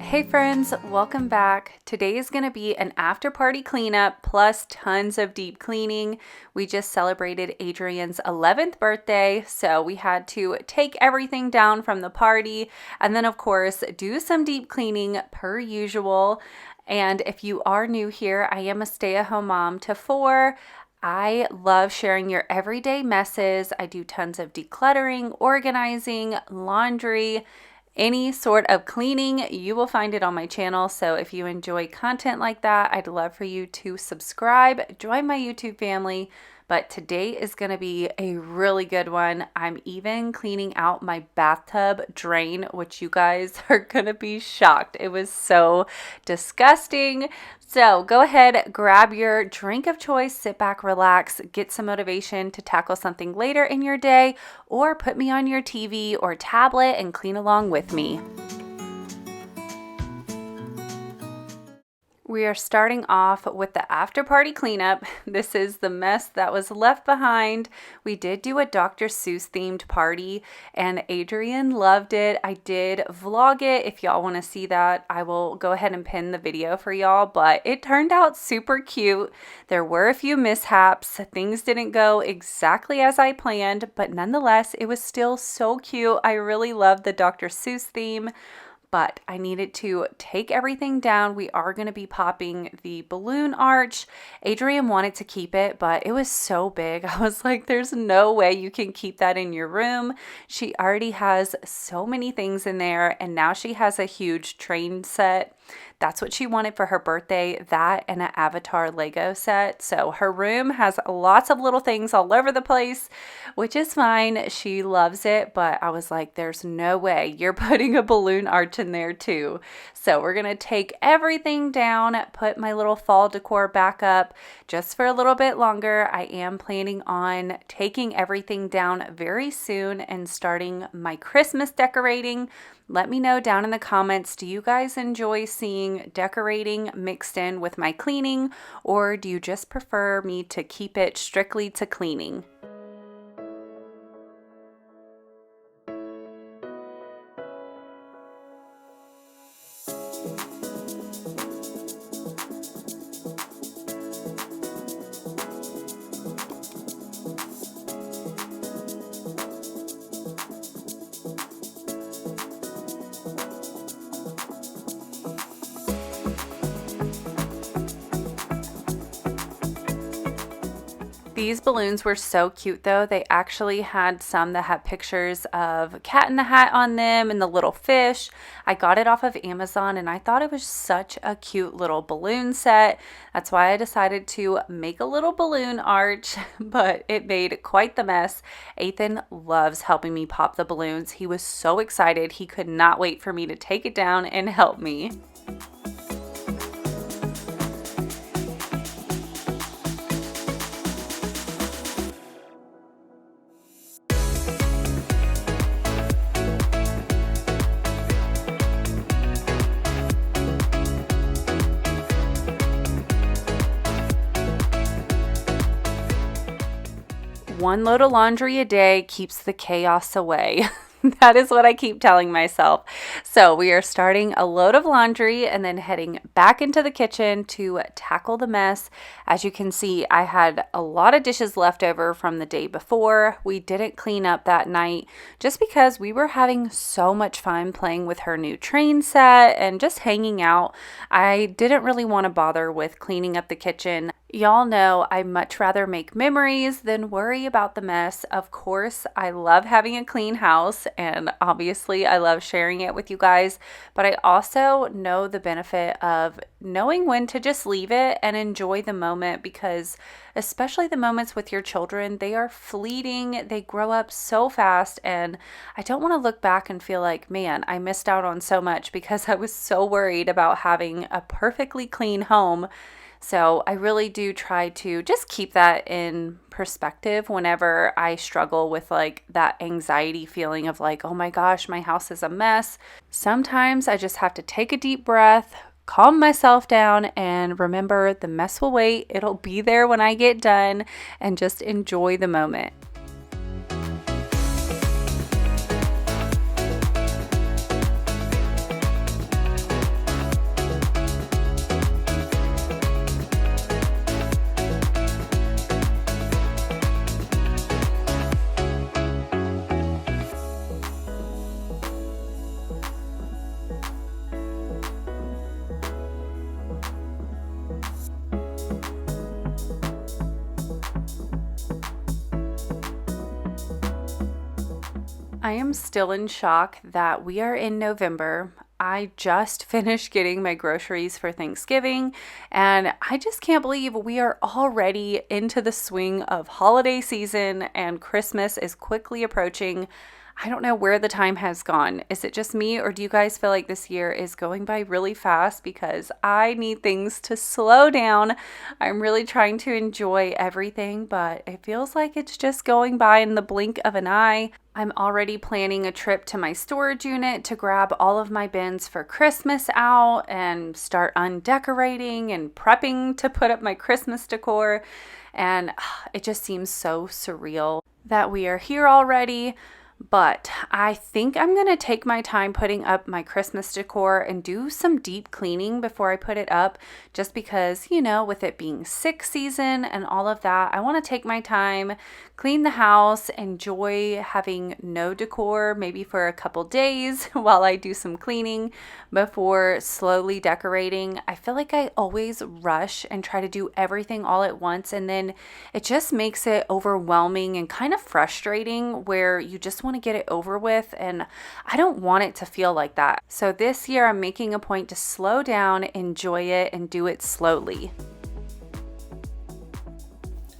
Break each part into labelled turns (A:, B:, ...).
A: Hey friends, welcome back. Today is going to be an after party cleanup plus tons of deep cleaning. We just celebrated Adrian's 11th birthday, so we had to take everything down from the party and then of course do some deep cleaning per usual. And if you are new here, I am a stay-at-home mom to 4. I love sharing your everyday messes. I do tons of decluttering, organizing, laundry, any sort of cleaning. You will find it on my channel. So if you enjoy content like that, I'd love for you to subscribe, join my YouTube family. But today is going to be a really good one. I'm even cleaning out my bathtub drain, which you guys are going to be shocked. It was so disgusting. So go ahead, grab your drink of choice, sit back, relax, get some motivation to tackle something later in your day, or put me on your TV or tablet and clean along with me. We are starting off with the after party cleanup. This is the mess that was left behind. We did do a Dr. Seuss themed party and Adrian loved it. I did vlog it. If y'all want to see that, I will go ahead and pin the video for y'all, but it turned out super cute. There were a few mishaps. Things didn't go exactly as I planned, but nonetheless, it was still so cute. I really loved the Dr. Seuss theme. But I needed to take everything down. We are going to be popping the balloon arch. Adrian wanted to keep it, but it was so big. I was like, there's no way you can keep that in your room. She already has so many things in there, and now she has a huge train set. That's what she wanted for her birthday, that and an Avatar Lego set. So her room has lots of little things all over the place, which is fine. She loves it, but I was like, there's no way you're putting a balloon arch in there too. So we're going to take everything down, put my little fall decor back up just for a little bit longer. I am planning on taking everything down very soon and starting my Christmas decorating. Let me know down in the comments, do you guys enjoy seeing decorating mixed in with my cleaning, or do you just prefer me to keep it strictly to cleaning? These balloons were so cute though. They actually had some that had pictures of Cat in the Hat on them and the little fish. I got it off of Amazon and I thought it was such a cute little balloon set. That's why I decided to make a little balloon arch, but it made quite the mess. Ethan loves helping me pop the balloons. He was so excited. He could not wait for me to take it down and help me. One load of laundry a day keeps the chaos away. That is what I keep telling myself. So we are starting a load of laundry and then heading back into the kitchen to tackle the mess. As you can see, I had a lot of dishes left over from the day before. We didn't clean up that night just because we were having so much fun playing with her new train set and just hanging out. I didn't really want to bother with cleaning up the kitchen. Y'all know I much rather make memories than worry about the mess. Of course, I love having a clean house and obviously I love sharing it with you guys, but I also know the benefit of knowing when to just leave it and enjoy the moment, because especially the moments with your children, they are fleeting. They grow up so fast and I don't want to look back and feel like, man, I missed out on so much because I was so worried about having a perfectly clean home. So I really do try to just keep that in perspective whenever I struggle with like that anxiety feeling of like, oh my gosh, my house is a mess. Sometimes I just have to take a deep breath, calm myself down, and remember the mess will wait. It'll be there when I get done, and just enjoy the moment. I am still in shock that we are in November. I just finished getting my groceries for Thanksgiving, and I just can't believe we are already into the swing of holiday season and Christmas is quickly approaching. I don't know where the time has gone. Is it just me, or do you guys feel like this year is going by really fast? Because I need things to slow down. I'm really trying to enjoy everything, but it feels like it's just going by in the blink of an eye. I'm already planning a trip to my storage unit to grab all of my bins for Christmas out and start undecorating and prepping to put up my Christmas decor. And it just seems so surreal that we are here already. But I think I'm going to take my time putting up my Christmas decor and do some deep cleaning before I put it up, just because, you know, with it being sick season and all of that, I want to take my time, clean the house, enjoy having no decor maybe for a couple days while I do some cleaning before slowly decorating. I feel like I always rush and try to do everything all at once, and then it just makes it overwhelming and kind of frustrating where you just want to get it over with, and I don't want it to feel like that. So this year I'm making a point to slow down, enjoy it, and do it slowly.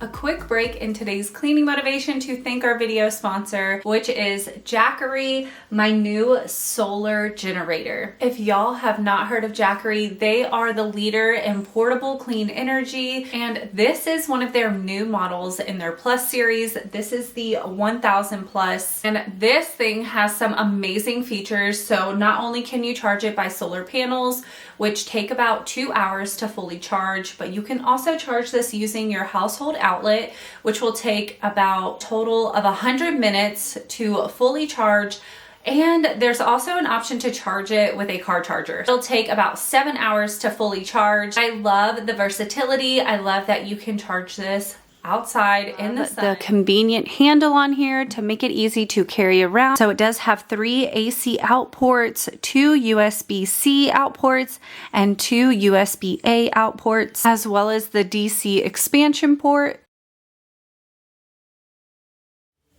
A: A quick break in today's cleaning motivation to thank our video sponsor, which is Jackery, my new solar generator. If y'all have not heard of Jackery, they are the leader in portable clean energy, and this is one of their new models in their Plus series. This is the 1000plus, and this thing has some amazing features. So not only can you charge it by solar panels, which take about 2 hours to fully charge, but you can also charge this using your household outlet, which will take about a total of 100 minutes to fully charge. And there's also an option to charge it with a car charger. It'll take about 7 hours to fully charge. I love the versatility. I love that you can charge this outside in the sun. The convenient handle on here to make it easy to carry around. So it does have 3 AC out ports, 2 USB-C out ports, and 2 USB-A out ports, as well as the DC expansion port.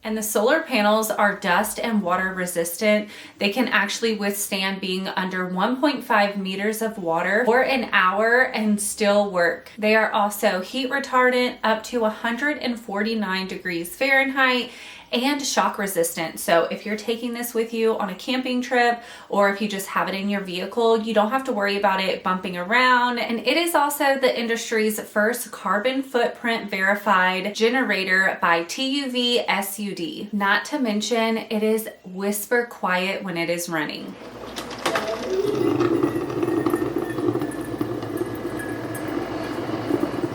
A: And the solar panels are dust and water resistant. They can actually withstand being under 1.5 meters of water for an hour and still work. They are also heat retardant up to 149 degrees Fahrenheit and shock resistant. So if you're taking this with you on a camping trip, or if you just have it in your vehicle, you don't have to worry about it bumping around. And it is also the industry's first carbon footprint verified generator by TUV SUD. Not to mention, it is whisper quiet when it is running.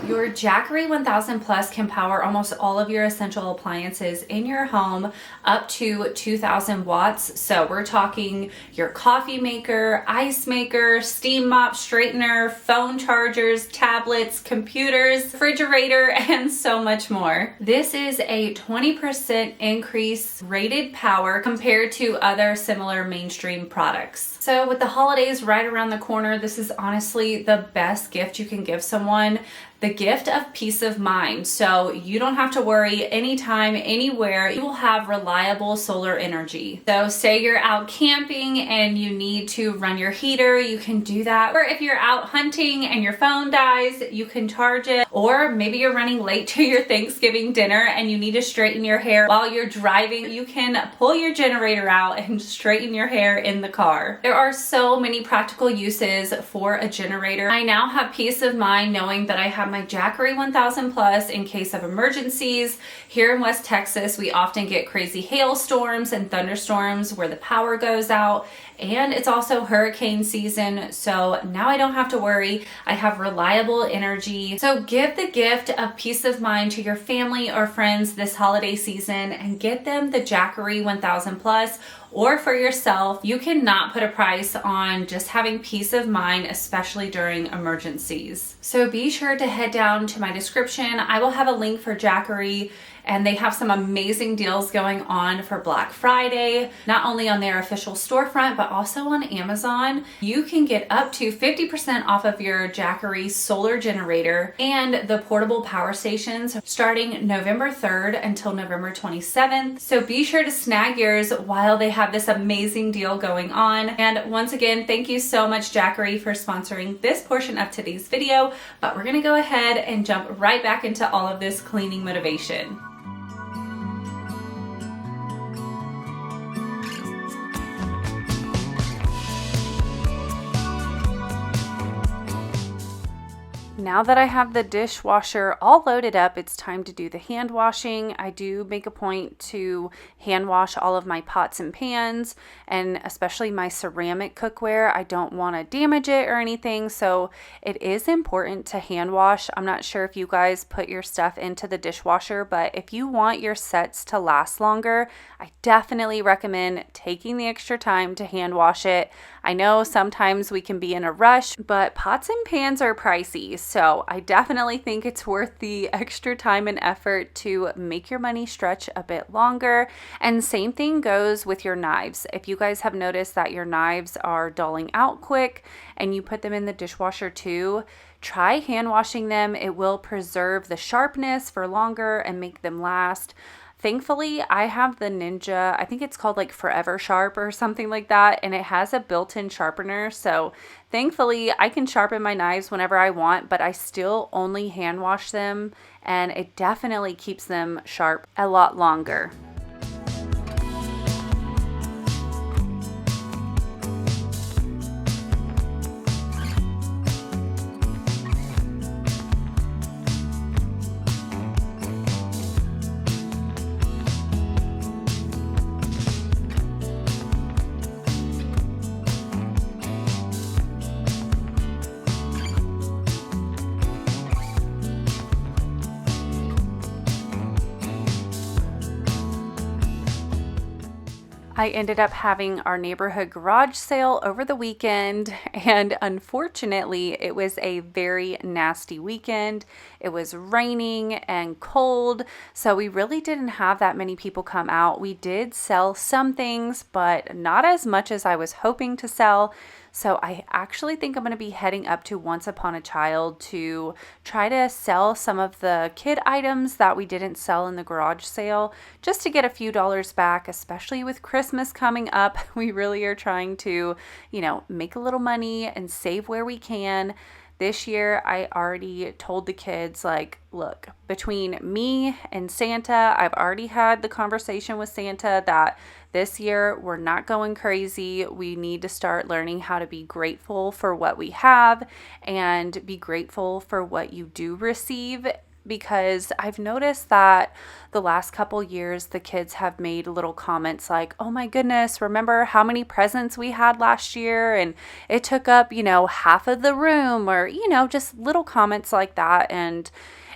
A: Your Jackery 1000plus can power almost all of your essential appliances in your home up to 2000 watts. So we're talking your coffee maker, ice maker, steam mop, straightener, phone chargers, tablets, computers, refrigerator, and so much more. This is a 20% increase rated power compared to other similar mainstream products. So with the holidays right around the corner, this is honestly the best gift you can give someone. The gift of peace of mind. So you don't have to worry anytime, anywhere. You will have reliable solar energy. So say you're out camping and you need to run your heater, you can do that. Or if you're out hunting and your phone dies, you can charge it. Or maybe you're running late to your Thanksgiving dinner and you need to straighten your hair while you're driving, you can pull your generator out and straighten your hair in the car. There are so many practical uses for a generator. I now have peace of mind knowing that I have my Jackery 1000plus in case of emergencies. Here in West Texas, we often get crazy hailstorms and thunderstorms where the power goes out, and it's also hurricane season. So now I don't have to worry. I have reliable energy. So give the gift of peace of mind to your family or friends this holiday season and get them the Jackery 1000plus. Or for yourself. You cannot put a price on just having peace of mind, especially during emergencies. So be sure to head down to my description. I will have a link for Jackery and they have some amazing deals going on for Black Friday, not only on their official storefront, but also on Amazon. You can get up to 50% off of your Jackery solar generator and the portable power stations starting November 3rd until November 27th. So be sure to snag yours while they have this amazing deal going on. And once again, thank you so much, Jackery, for sponsoring this portion of today's video. But we're gonna go ahead and jump right back into all of this cleaning motivation. Now that I have the dishwasher all loaded up, it's time to do the hand washing. I do make a point to hand wash all of my pots and pans, and especially my ceramic cookware. I don't want to damage it or anything, so it is important to hand wash. I'm not sure if you guys put your stuff into the dishwasher, but if you want your sets to last longer, I definitely recommend taking the extra time to hand wash it. I know sometimes we can be in a rush, but pots and pans are pricey, so I definitely think it's worth the extra time and effort to make your money stretch a bit longer. And same thing goes with your knives. If you guys have noticed that your knives are dulling out quick and you put them in the dishwasher too, try hand washing them. It will preserve the sharpness for longer and make them last. Thankfully, I have the Ninja, I think it's called like Forever Sharp or something like that, and it has a built-in sharpener. So thankfully, I can sharpen my knives whenever I want, but I still only hand wash them, and it definitely keeps them sharp a lot longer. I ended up having our neighborhood garage sale over the weekend, and unfortunately, it was a very nasty weekend. It was raining and cold, so we really didn't have that many people come out. We did sell some things, but not as much as I was hoping to sell. So I actually think I'm going to be heading up to Once Upon a Child to try to sell some of the kid items that we didn't sell in the garage sale, just to get a few dollars back, especially with Christmas coming up. We really are trying to, make a little money and save where we can. This year, I already told the kids, look, between me and Santa, I've already had the conversation with Santa that this year we're not going crazy. We need to start learning how to be grateful for what we have and be grateful for what you do receive. Because I've noticed that the last couple years, the kids have made little comments like, oh my goodness, remember how many presents we had last year? And it took up, half of the room, or, just little comments like that. And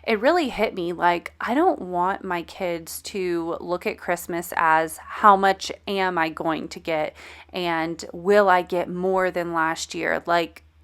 A: it really hit me, I don't want my kids to look at Christmas as how much am I going to get? And will I get more than last year?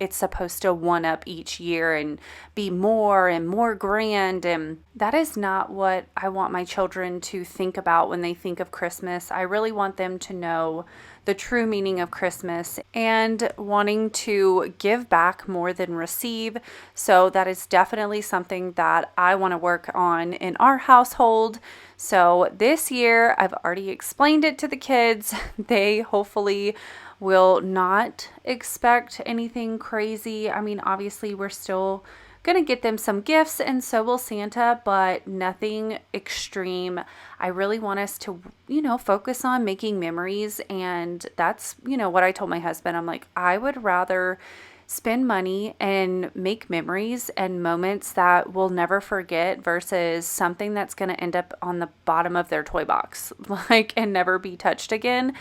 A: It's supposed to one up each year and be more and more grand. And that is not what I want my children to think about when they think of Christmas. I really want them to know the true meaning of Christmas and wanting to give back more than receive. So that is definitely something that I want to work on in our household. So this year, I've already explained it to the kids. They hopefully will not expect anything crazy. I mean, obviously, we're still going to get them some gifts, and so will Santa, but nothing extreme. I really want us to, focus on making memories, and that's, what I told my husband. I'm like, I would rather spend money and make memories and moments that we'll never forget versus something that's going to end up on the bottom of their toy box, and never be touched again.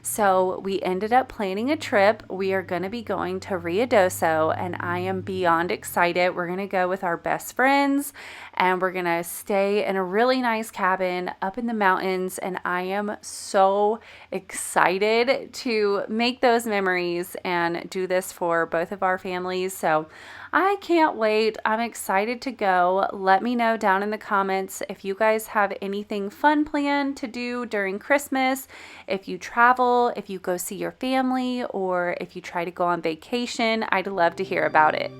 A: So we ended up planning a trip. We are going to be going to Ruidoso, and I am beyond excited. We're going to go with our best friends, and we're going to stay in a really nice cabin up in the mountains, and I am so excited to make those memories and do this for both of our families. So I can't wait. I'm excited to go. Let me know down in the comments if you guys have anything fun planned to do during Christmas, if you travel, if you go see your family, or if you try to go on vacation. I'd love to hear about it.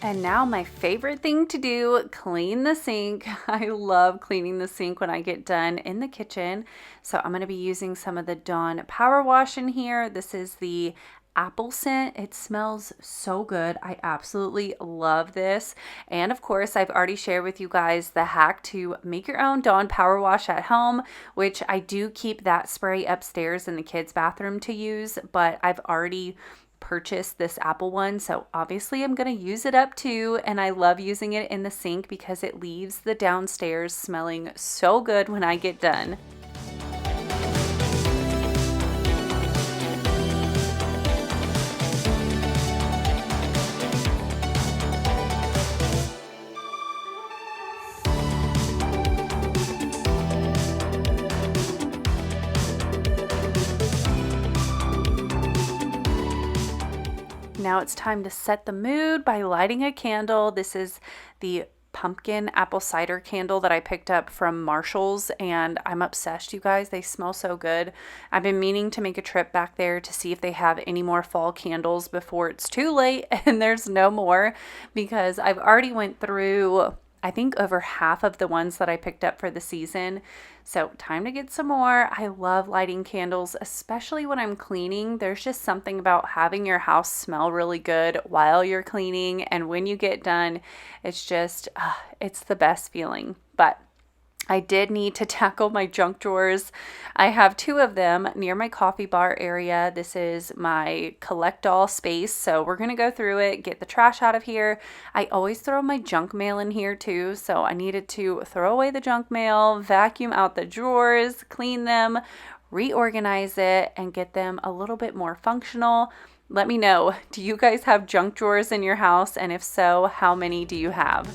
A: And now my favorite thing to do, clean the sink. I love cleaning the sink when I get done in the kitchen. So I'm going to be using some of the Dawn Power Wash in here. This is the apple scent. It smells so good. I absolutely love this. And of course, I've already shared with you guys the hack to make your own Dawn Power Wash at home, which I do keep that spray upstairs in the kids' bathroom to use, but I've already purchased this apple one, so obviously I'm going to use it up too. And I love using it in the sink because it leaves the downstairs smelling so good when I get done. Now it's time to set the mood by lighting a candle. This is the pumpkin apple cider candle that I picked up from Marshall's, and I'm obsessed, you guys. They smell so good. I've been meaning to make a trip back there to see if they have any more fall candles before it's too late and there's no more, because I've already went through, I think, over half of the ones that I picked up for the season. So time to get some more. I love lighting candles, especially when I'm cleaning. There's just something about having your house smell really good while you're cleaning. And when you get done, it's just, it's the best feeling. But I did need to tackle my junk drawers. I have two of them near my coffee bar area. This is my collect all space. So we're going to go through it, get the trash out of here. I always throw my junk mail in here too. So I needed to throw away the junk mail, vacuum out the drawers, clean them, reorganize it, and get them a little bit more functional. Let me know, do you guys have junk drawers in your house? And if so, how many do you have?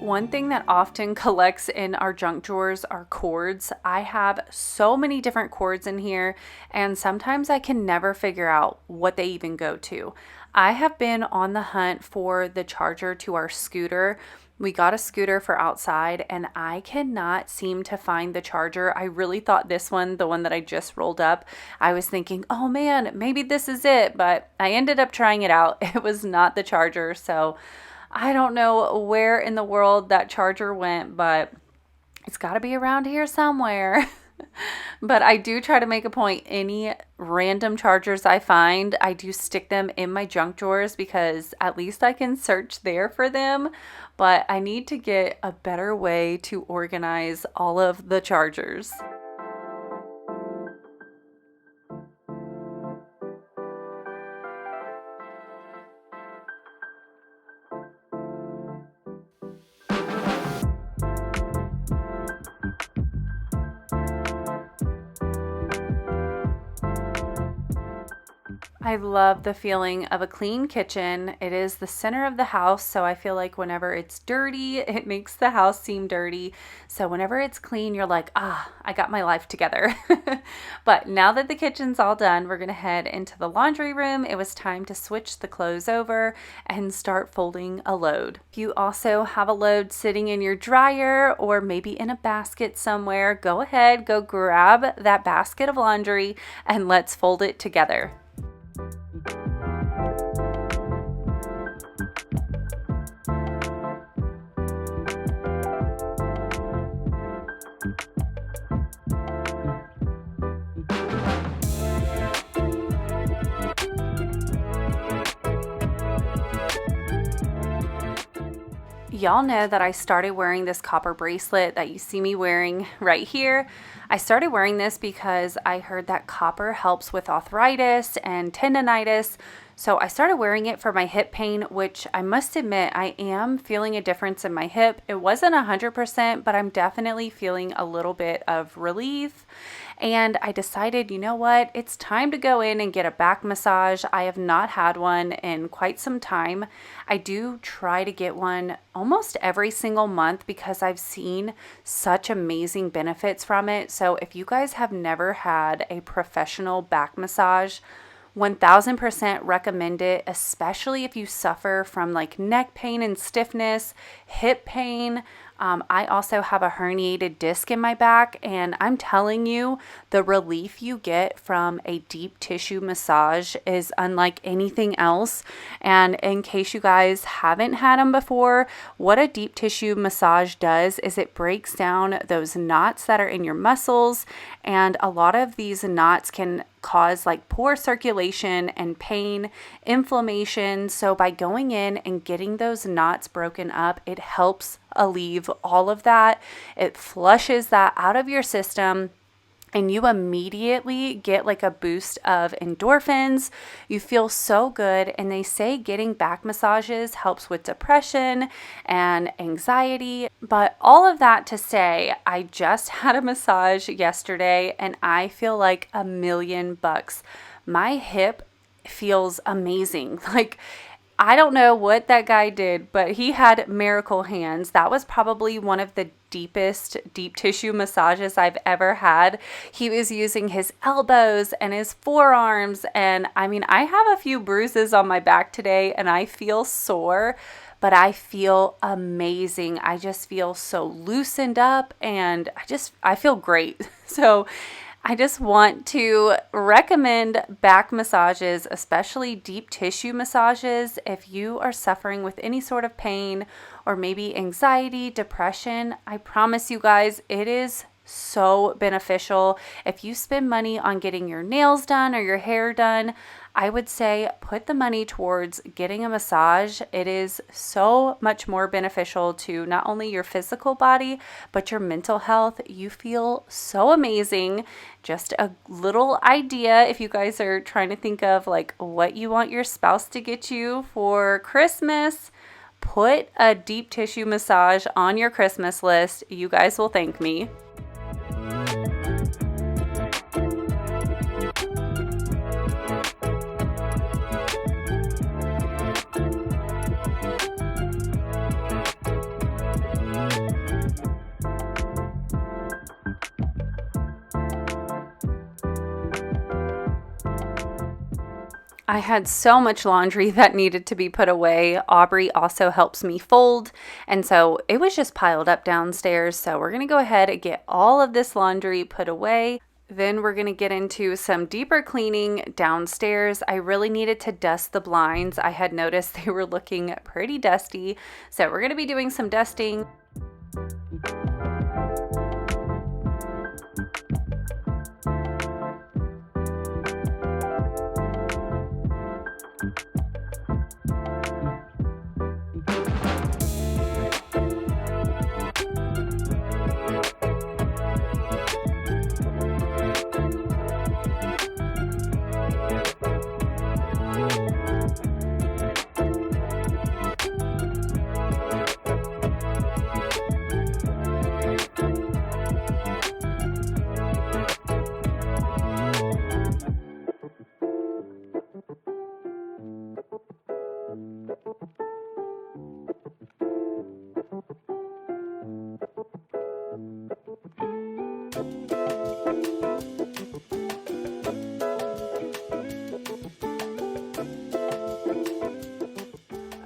A: One thing that often collects in our junk drawers are cords. I have so many different cords in here, and sometimes I can never figure out what they even go to. I have been on the hunt for the charger to our scooter We got a scooter for outside and I cannot seem to find the charger. I really thought this one, the one that I just rolled up, I was thinking, oh man, maybe this is it, but I ended up trying it out. It was not the charger. So I don't know where in the world that charger went, but it's got to be around here somewhere. But I do try to make a point, any random chargers I find, I do stick them in my junk drawers because at least I can search there for them. But I need to get a better way to organize all of the chargers. I love the feeling of a clean kitchen. It is the center of the house, so I feel like whenever it's dirty, it makes the house seem dirty. So whenever it's clean, you're like, I got my life together. But now that the kitchen's all done, we're gonna head into the laundry room. It was time to switch the clothes over and start folding a load. If you also have a load sitting in your dryer or maybe in a basket somewhere, go ahead, go grab that basket of laundry and let's fold it together. Y'all know that I started wearing this copper bracelet that you see me wearing right here. I started wearing this because I heard that copper helps with arthritis and tendonitis. So I started wearing it for my hip pain, which I must admit, I am feeling a difference in my hip. It wasn't 100%, but I'm definitely feeling a little bit of relief. And I decided, you know what? It's time to go in and get a back massage. I have not had one in quite some time. I do try to get one almost every single month because I've seen such amazing benefits from it. So if you guys have never had a professional back massage, 1000% recommend it, especially if you suffer from like neck pain and stiffness, hip pain. I also have a herniated disc in my back, and I'm telling you, the relief you get from a deep tissue massage is unlike anything else. And in case you guys haven't had them before, what a deep tissue massage does is it breaks down those knots that are in your muscles, and a lot of these knots can cause like poor circulation and pain, inflammation. So by going in and getting those knots broken up, it helps alleviate all of that. It flushes that out of your system, and you immediately get like a boost of endorphins. You feel so good. And they say getting back massages helps with depression and anxiety. But all of that to say, I just had a massage yesterday and I feel like $1,000,000. My hip feels amazing. Like, I don't know what that guy did, but he had miracle hands. That was probably one of the deepest deep tissue massages I've ever had. He was using his elbows and his forearms. And I mean, I have a few bruises on my back today and I feel sore, but I feel amazing. I just feel so loosened up and I feel great. So I just want to recommend back massages, especially deep tissue massages, if you are suffering with any sort of pain or maybe anxiety, depression. I promise you guys, it is so beneficial. If you spend money on getting your nails done or your hair done, I would say put the money towards getting a massage. It is so much more beneficial to not only your physical body, but your mental health. You feel so amazing. Just a little idea if you guys are trying to think of like what you want your spouse to get you for Christmas. Put a deep tissue massage on your Christmas list. You guys will thank me. I had so much laundry that needed to be put away. Aubrey also helps me fold, and so it was just piled up downstairs. So we're going to go ahead and get all of this laundry put away. Then we're going to get into some deeper cleaning downstairs. I really needed to dust the blinds. I had noticed they were looking pretty dusty, so we're going to be doing some dusting.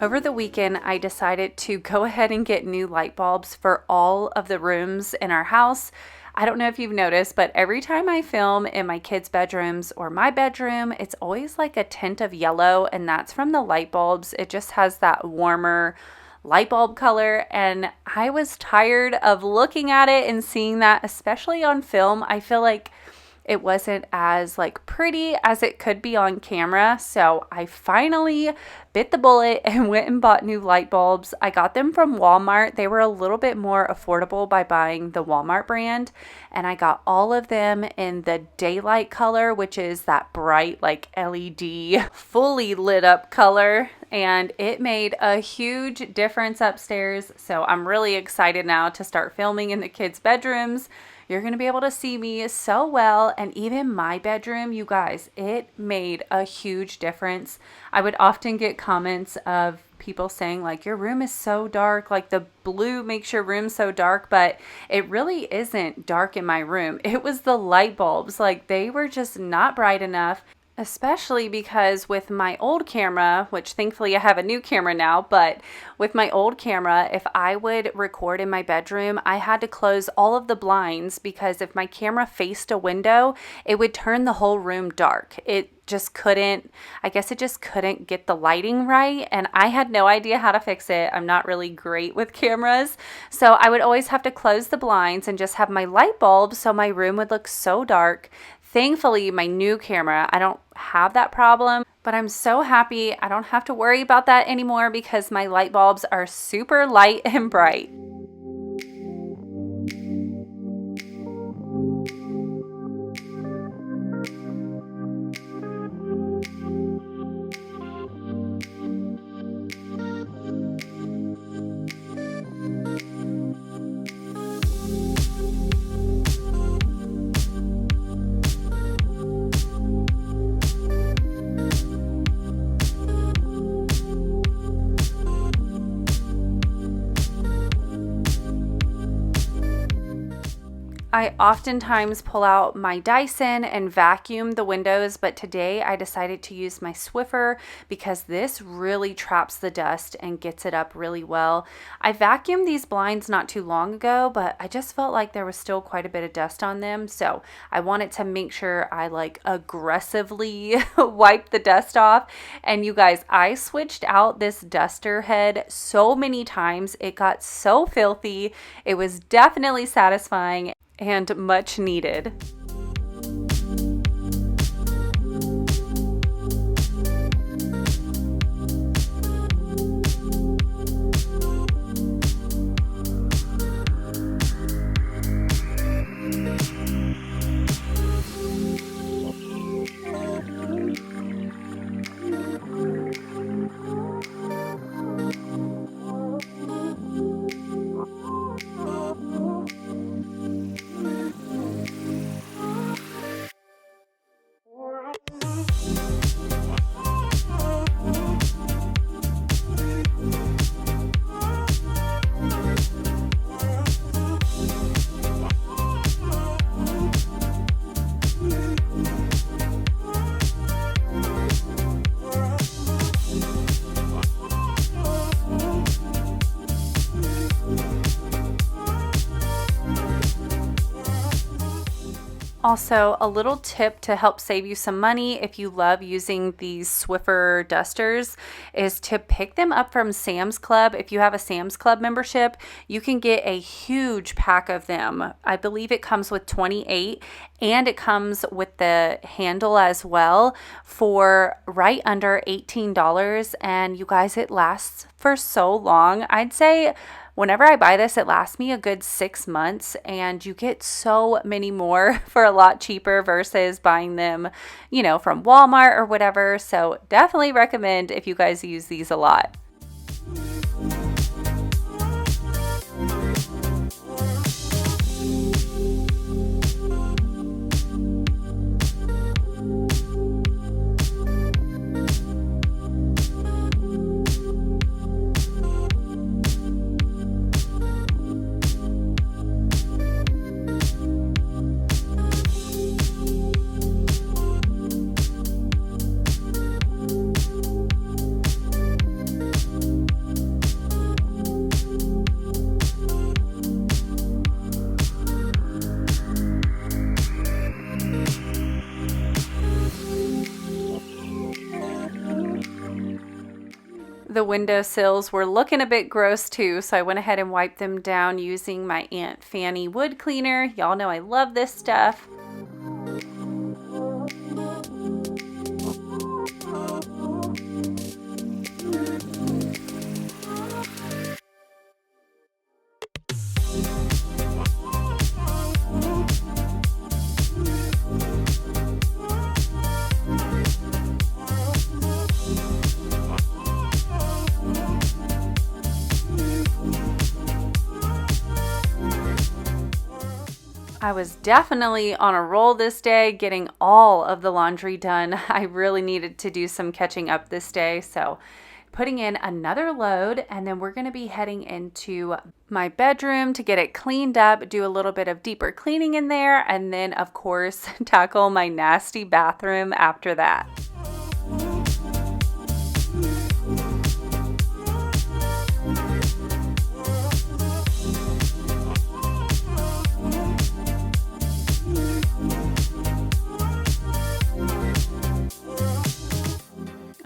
A: Over the weekend, I decided to go ahead and get new light bulbs for all of the rooms in our house. I don't know if you've noticed, but every time I film in my kids' bedrooms or my bedroom, it's always like a tint of yellow, and that's from the light bulbs. It just has that warmer light bulb color, and I was tired of looking at it and seeing that, especially on film. I feel like it wasn't as like pretty as it could be on camera. So I finally bit the bullet and went and bought new light bulbs. I got them from Walmart. They were a little bit more affordable by buying the Walmart brand. And I got all of them in the daylight color, which is that bright like LED fully lit up color. And it made a huge difference upstairs. So I'm really excited now to start filming in the kids' bedrooms. You're going to be able to see me so well. And even my bedroom, you guys, it made a huge difference. I would often get comments of people saying like, your room is so dark, like the blue makes your room so dark, but it really isn't dark in my room. It was the light bulbs, like they were just not bright enough. Especially because with my old camera, which thankfully I have a new camera now, but with my old camera, if I would record in my bedroom, I had to close all of the blinds because if my camera faced a window, it would turn the whole room dark. It just couldn't get the lighting right, and I had no idea how to fix it. I'm not really great with cameras, so I would always have to close the blinds and just have my light bulb so my room would look so dark. Thankfully, my new camera, I don't have that problem, but I'm so happy I don't have to worry about that anymore because my light bulbs are super light and bright. I oftentimes pull out my Dyson and vacuum the windows, but today I decided to use my Swiffer because this really traps the dust and gets it up really well. I vacuumed these blinds not too long ago, but I just felt like there was still quite a bit of dust on them, so I wanted to make sure I like aggressively wipe the dust off. And you guys, I switched out this duster head so many times. It got so filthy. It was definitely satisfying and much needed. Also, a little tip to help save you some money if you love using these Swiffer dusters is to pick them up from Sam's Club. If you have a Sam's Club membership, you can get a huge pack of them. I believe it comes with 28, and it comes with the handle as well for right under $18. And you guys, it lasts for so long. I'd say whenever I buy this, it lasts me a good 6 months, and you get so many more for a lot cheaper versus buying them, from Walmart or whatever. So definitely recommend if you guys use these a lot. The windowsills were looking a bit gross too, so I went ahead and wiped them down using my Aunt Fanny wood cleaner. Y'all know I love this stuff. I was definitely on a roll this day, getting all of the laundry done. I really needed to do some catching up this day, so putting in another load, and then we're going to be heading into my bedroom to get it cleaned up, do a little bit of deeper cleaning in there, and then of course tackle my nasty bathroom after that.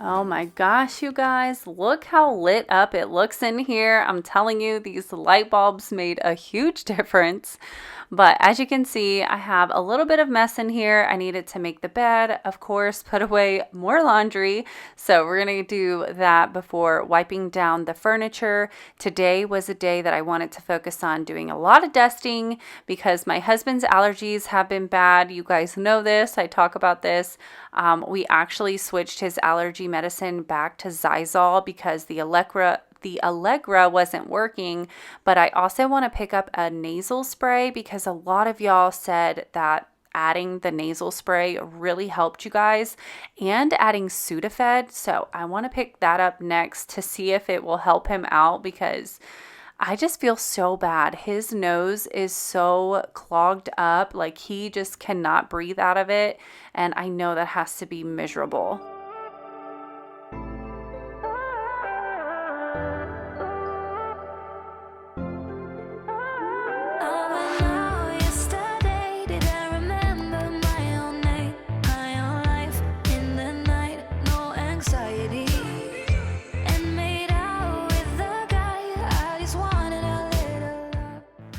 A: Oh my gosh, you guys, look how lit up it looks in here. I'm telling you, these light bulbs made a huge difference. But as you can see, I have a little bit of mess in here. I needed to make the bed, of course, put away more laundry. So we're going to do that before wiping down the furniture. Today was a day that I wanted to focus on doing a lot of dusting because my husband's allergies have been bad. You guys know this. I talk about this. We actually switched his allergy medicine back to Zysol because the Allegra wasn't working, but I also want to pick up a nasal spray because a lot of y'all said that adding the nasal spray really helped you guys, and adding Sudafed. So I want to pick that up next to see if it will help him out because I just feel so bad. His nose is so clogged up, like he just cannot breathe out of it, and I know that has to be miserable.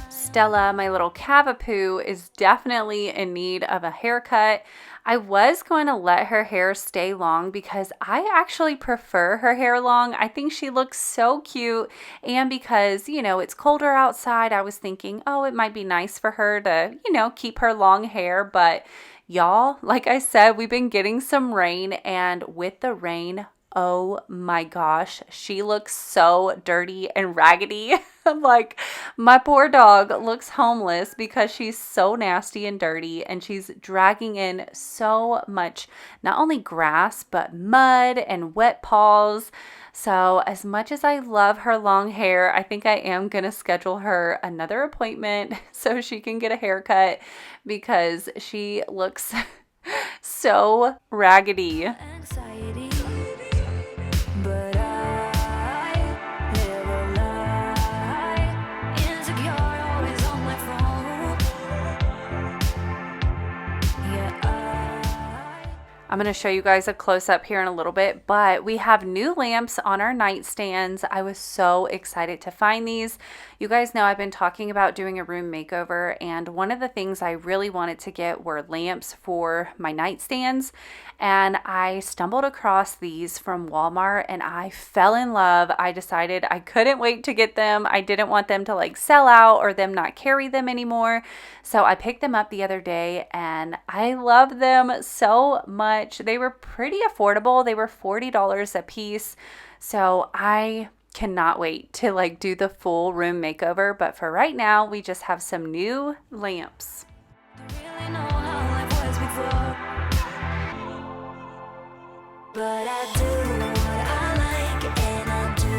A: Stella, my little Cavapoo, is definitely in need of a haircut. I was going to let her hair stay long because I actually prefer her hair long. I think she looks so cute, and because, it's colder outside, I was thinking, oh, it might be nice for her to, keep her long hair. But y'all, like I said, we've been getting some rain, and with the rain, oh my gosh, she looks so dirty and raggedy. I'm like, my poor dog looks homeless because she's so nasty and dirty, and she's dragging in so much, not only grass, but mud and wet paws. So as much as I love her long hair, I think I am going to schedule her another appointment so she can get a haircut because she looks so raggedy. I'm going to show you guys a close-up here in a little bit, but we have new lamps on our nightstands. I was so excited to find these. You guys know I've been talking about doing a room makeover, and one of the things I really wanted to get were lamps for my nightstands, and I stumbled across these from Walmart and I fell in love. I decided I couldn't wait to get them. I didn't want them to like sell out or them not carry them anymore. So I picked them up the other day and I love them so much. They were pretty affordable. They were $40 a piece. So I cannot wait to like do the full room makeover. But for right now, we just have some new lamps.
B: But I do what I like and I do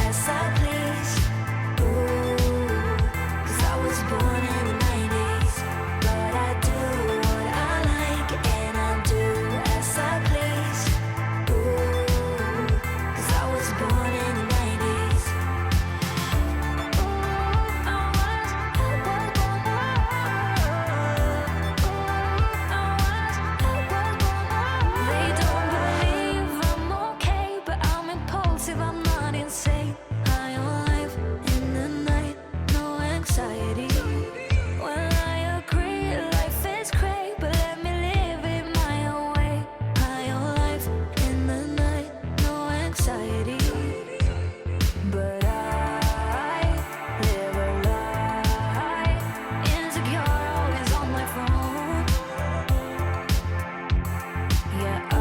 B: as I please. Ooh, 'cause I was born in the 90s. But I do what I like and I do as I please. Ooh, 'cause I was born in the 90s. They don't believe I'm okay, but I'm impulsive, I'm not insane. High on life in the night, no anxiety. Well, I agree, life is great, but let me live it my own way. High on life in the night, no anxiety. But I live a lie, insecure, always on my phone. Yeah, I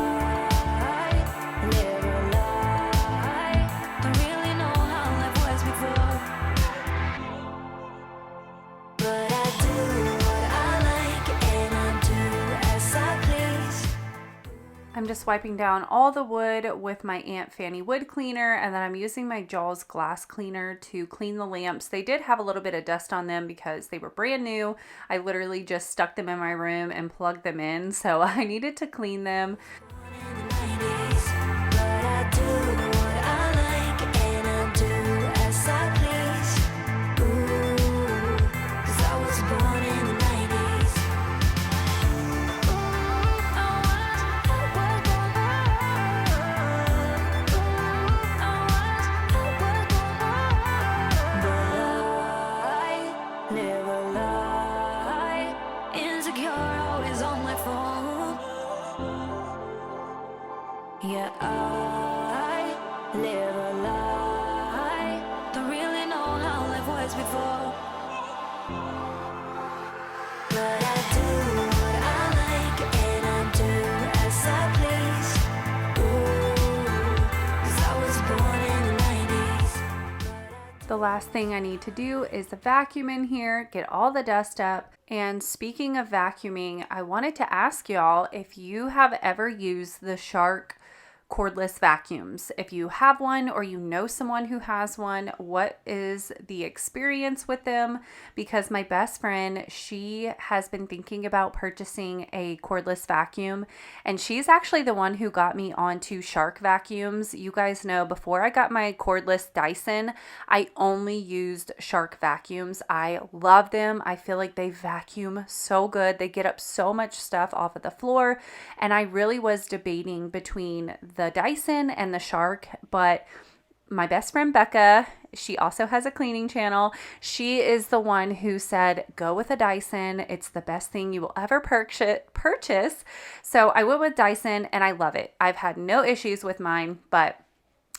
B: live a lie. Don't really know how life was before. But I do what I like and I do as I please.
A: I'm just wiping down all the wood with my Aunt Fanny wood cleaner, and then I'm using my Jaws glass cleaner to clean the lamps. They did have a little bit of dust on them because they were brand new. I literally just stuck them in my room and plugged them in, so I needed to clean them.
B: Born in the 90s, but I do what I like and I do as I please. Ooh, 'cause I was born in the 90s. Ooh, I was born. But I live a lie, insecure, always on my phone. Yeah, I live a lie. Don't really know how life was before. But I do what I like and I do as I please. Ooh, 'cause I was born in the 90s.
A: The last thing I need to do is vacuum in here, get all the dust up. And speaking of vacuuming, I wanted to ask y'all if you have ever used the Shark cordless vacuums. If you have one or you know someone who has one, what is the experience with them? Because my best friend, she has been thinking about purchasing a cordless vacuum, and she's actually the one who got me onto Shark vacuums. You guys know before I got my cordless Dyson, I only used Shark vacuums. I love them. I feel like they vacuum so good. They get up so much stuff off of the floor, and I really was debating between the Dyson and the Shark, but my best friend Becca, she also has a cleaning channel. She is the one who said, go with a Dyson. It's the best thing you will ever purchase. So I went with Dyson and I love it. I've had no issues with mine, but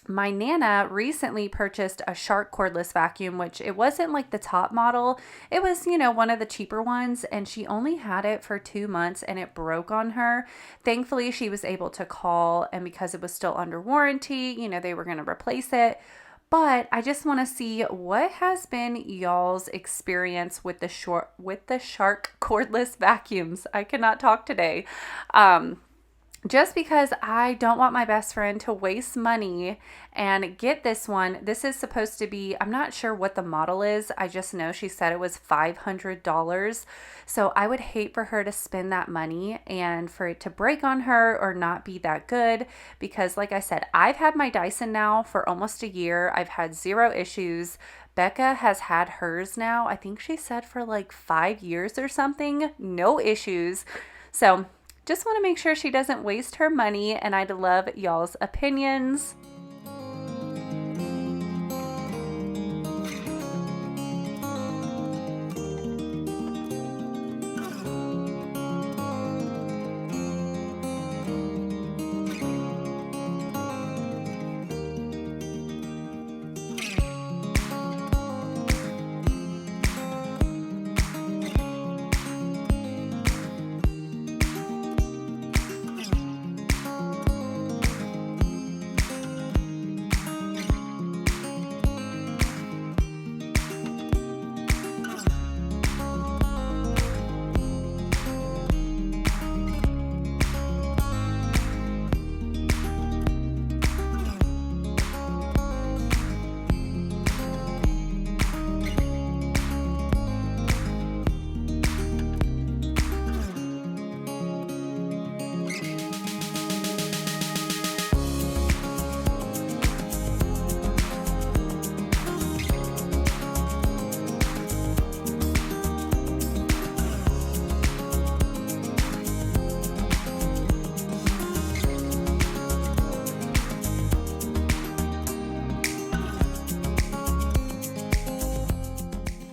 A: my Nana recently purchased a Shark cordless vacuum, which it wasn't like the top model. It was, one of the cheaper ones, and she only had it for 2 months and it broke on her. Thankfully, she was able to call, and because it was still under warranty, they were going to replace it. But I just want to see what has been y'all's experience with the Shark cordless vacuums. I cannot talk today. Just because I don't want my best friend to waste money and get this one. This is supposed to be, I'm not sure what the model is. I just know she said it was $500. So I would hate for her to spend that money and for it to break on her or not be that good. Because like I said, I've had my Dyson now for almost a year. I've had 0 issues. Becca has had hers now, I think she said for like 5 years or something. No issues. So Just want to make sure she doesn't waste her money, and I'd love y'all's opinions.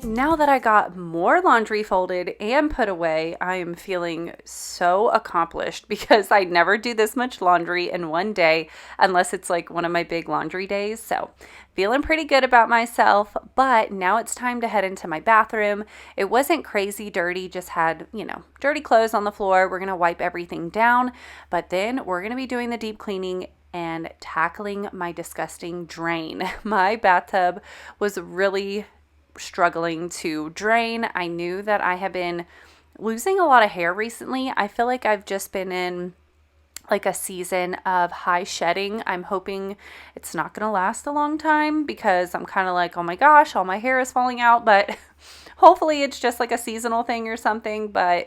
A: Now that I got more laundry folded and put away, I am feeling so accomplished because I never do this much laundry in one day unless it's like one of my big laundry days. So feeling pretty good about myself, but now it's time to head into my bathroom. It wasn't crazy dirty, just had, dirty clothes on the floor. We're going to wipe everything down, but then we're going to be doing the deep cleaning and tackling my disgusting drain. My bathtub was really struggling to drain. I knew that I have been losing a lot of hair recently. I feel like I've just been in like a season of high shedding. I'm hoping it's not going to last a long time because I'm kind of like, oh my gosh, all my hair is falling out, but hopefully it's just like a seasonal thing or something. But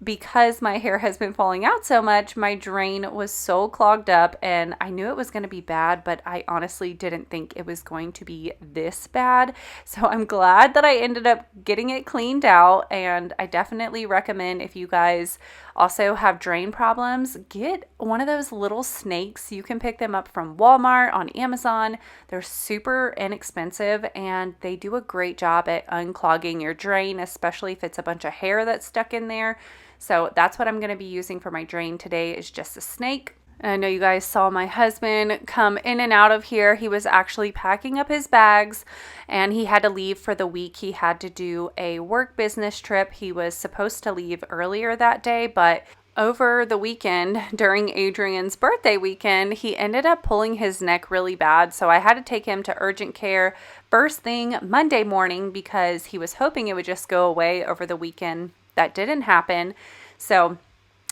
A: because my hair has been falling out so much, my drain was so clogged up, and I knew it was going to be bad, but I honestly didn't think it was going to be this bad. So I'm glad that I ended up getting it cleaned out, and I definitely recommend, if you guys also have drain problems, get one of those little snakes. You can pick them up from Walmart, on Amazon. They're super inexpensive, and they do a great job at unclogging your drain, especially if it's a bunch of hair that's stuck in there. So that's what I'm going to be using for my drain today, is just a snake. And I know you guys saw my husband come in and out of here. He was actually packing up his bags and he had to leave for the week. He had to do a work business trip. He was supposed to leave earlier that day, but over the weekend, during Adrian's birthday weekend, he ended up pulling his neck really bad. So I had to take him to urgent care first thing Monday morning because he was hoping it would just go away over the weekend. That didn't happen. So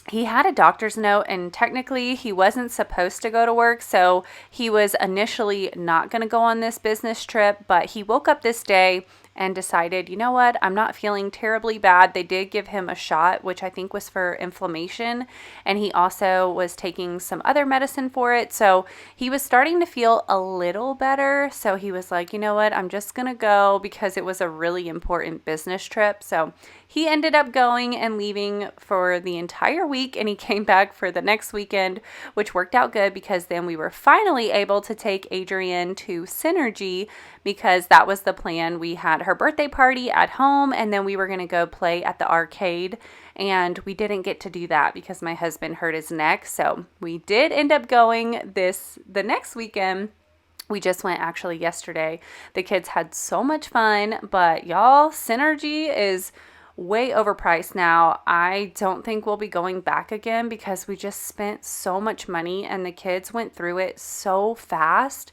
A: he had a doctor's note, and technically he wasn't supposed to go to work. So he was initially not going to go on this business trip, but he woke up this day and decided, you know what, I'm not feeling terribly bad. They did give him a shot, which I think was for inflammation, and he also was taking some other medicine for it. So he was starting to feel a little better. So he was like, you know what, I'm just gonna go because it was a really important business trip. So he ended up going and leaving for the entire week, and he came back for the next weekend, which worked out good because then we were finally able to take Adrian to Synergy, because that was the plan. We had her birthday party at home, and then we were going to go play at the arcade, and we didn't get to do that because my husband hurt his neck. So we did end up going the next weekend. We just went actually yesterday. The kids had so much fun, but y'all, Synergy is way overpriced now. I don't think we'll be going back again because we just spent so much money and the kids went through it so fast.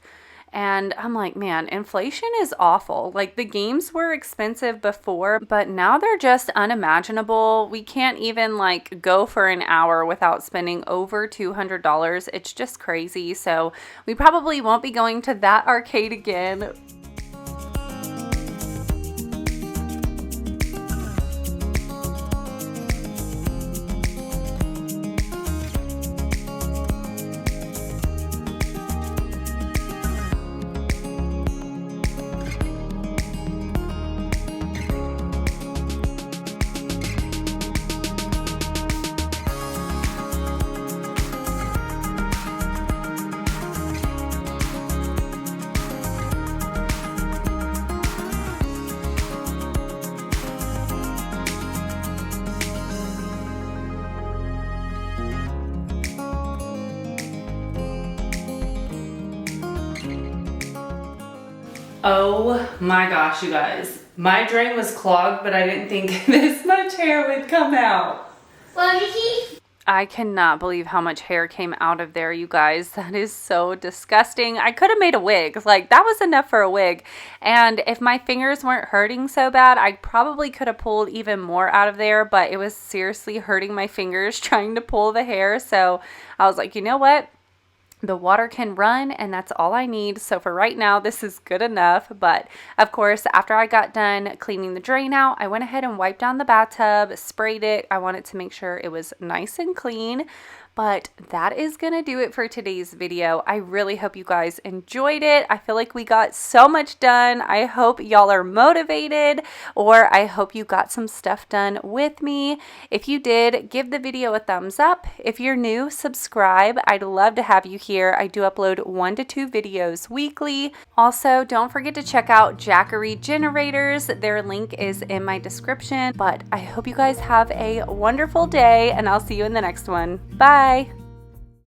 A: And I'm like, man, inflation is awful. Like, the games were expensive before, but now they're just unimaginable. We can't even like go for an hour without spending over $200. It's just crazy. So we probably won't be going to that arcade again. Oh my gosh, you guys. My drain was clogged, but I didn't think this much hair would come out.
B: Well, Vicky.
A: I cannot believe how much hair came out of there, you guys. That is so disgusting. I could have made a wig. Like, that was enough for a wig. And if my fingers weren't hurting so bad, I probably could have pulled even more out of there, but it was seriously hurting my fingers trying to pull the hair. So I was like, you know what? The water can run, and that's all I need. So for right now, this is good enough. But of course, after I got done cleaning the drain out, I went ahead and wiped down the bathtub, sprayed it. I wanted to make sure it was nice and clean. But that is going to do it for today's video. I really hope you guys enjoyed it. I feel like we got so much done. I hope y'all are motivated, or I hope you got some stuff done with me. If you did, give the video a thumbs up. If you're new, subscribe. I'd love to have you here. I do upload 1 to 2 videos weekly. Also, don't forget to check out Jackery generators. Their link is in my description. But I hope you guys have a wonderful day, and I'll see you in the next one. Bye.